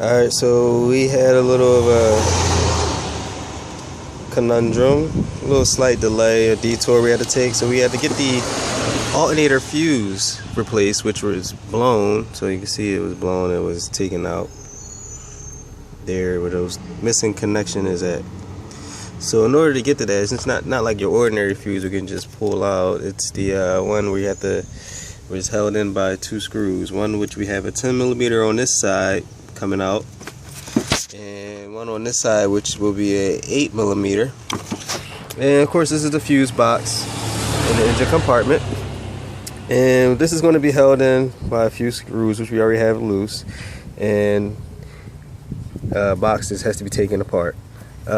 Alright, so we had a little of a conundrum, a little slight delay, a detour we had to take. So we had to get the alternator fuse replaced, which was blown. So you can see it was blown, it was taken out there where those missing connection is at. So in order to get to that, it's not like your ordinary fuse we can just pull out. It's the one where you have to, where it's held in by two screws. One which we have a 10mm on this side coming out, and one on this side which will be a 8mm. And of course this is the fuse box in the engine compartment, and this is going to be held in by a few screws which we already have loose, and boxes has to be taken apart.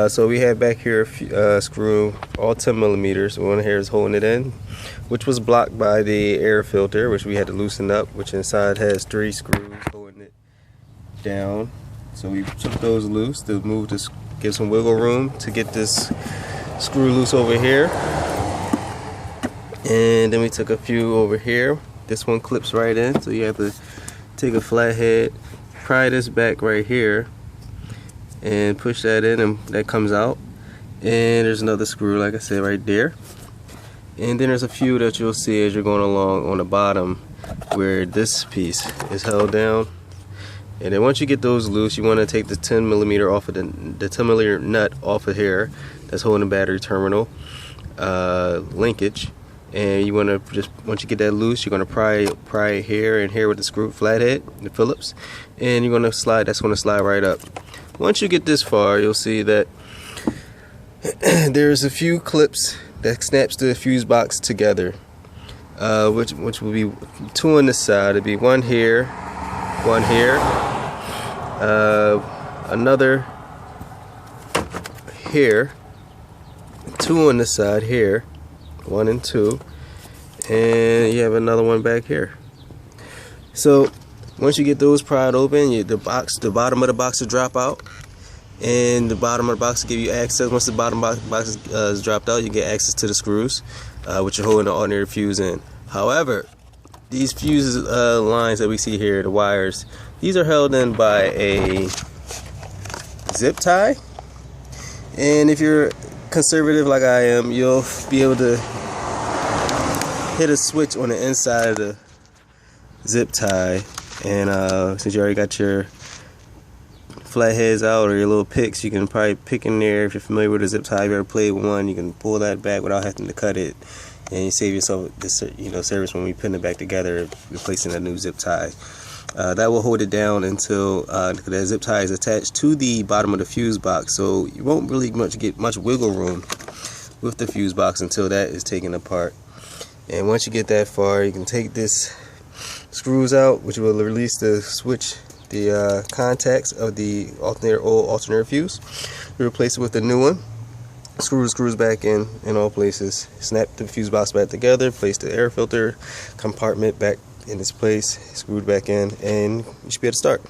So we have back here a screw, all 10mm. One here is holding it in, which was blocked by the air filter, which we had to loosen up, which inside has 3 screws holding it down. So we took those loose to move this, give some wiggle room to get this screw loose over here. And then we took a few over here. This one clips right in, so you have to take a flathead, pry this back right here, and push that in, and that comes out. And there's another screw, like I said, right there. And then there's a few that you'll see as you're going along on the bottom where this piece is held down. And then once you get those loose, you want to take the 10mm off of the 10mm nut off of here that's holding the battery terminal linkage. And you want to just, once you get that loose, you're going to pry it here and here with the screw flathead, the Phillips, and you're going to slide. That's going to slide right up. Once you get this far, you'll see that there's a few clips that snaps the fuse box together, which will be 2 on this side. It'll be one here, another here, 2 on this side here, 1 and 2, and you have another one back here. So once you get those pried open, the bottom of the box will drop out, and the bottom of the box will give you access. Once the bottom box is dropped out, you get access to the screws, which are holding the alternator fuse in. However, these fuse lines that we see here, the wires, these are held in by a zip tie. And if you're conservative like I am, you'll be able to hit a switch on the inside of the zip tie. And since you already got your flatheads out or your little picks, you can probably pick in there. If you're familiar with a zip tie, if you ever played with one, you can pull that back without having to cut it, and you save yourself this, service when we put it back together, replacing a new zip tie. That will hold it down until that zip tie is attached to the bottom of the fuse box, so you won't really get much wiggle room with the fuse box until that is taken apart. And once you get that far, you can take this screws out, which will release the switch, the contacts of the old alternator fuse. You replace it with the new one. Screws back in all places. Snap the fuse box back together. Place the air filter compartment back in its place. Screwed back in, and you should be able to start.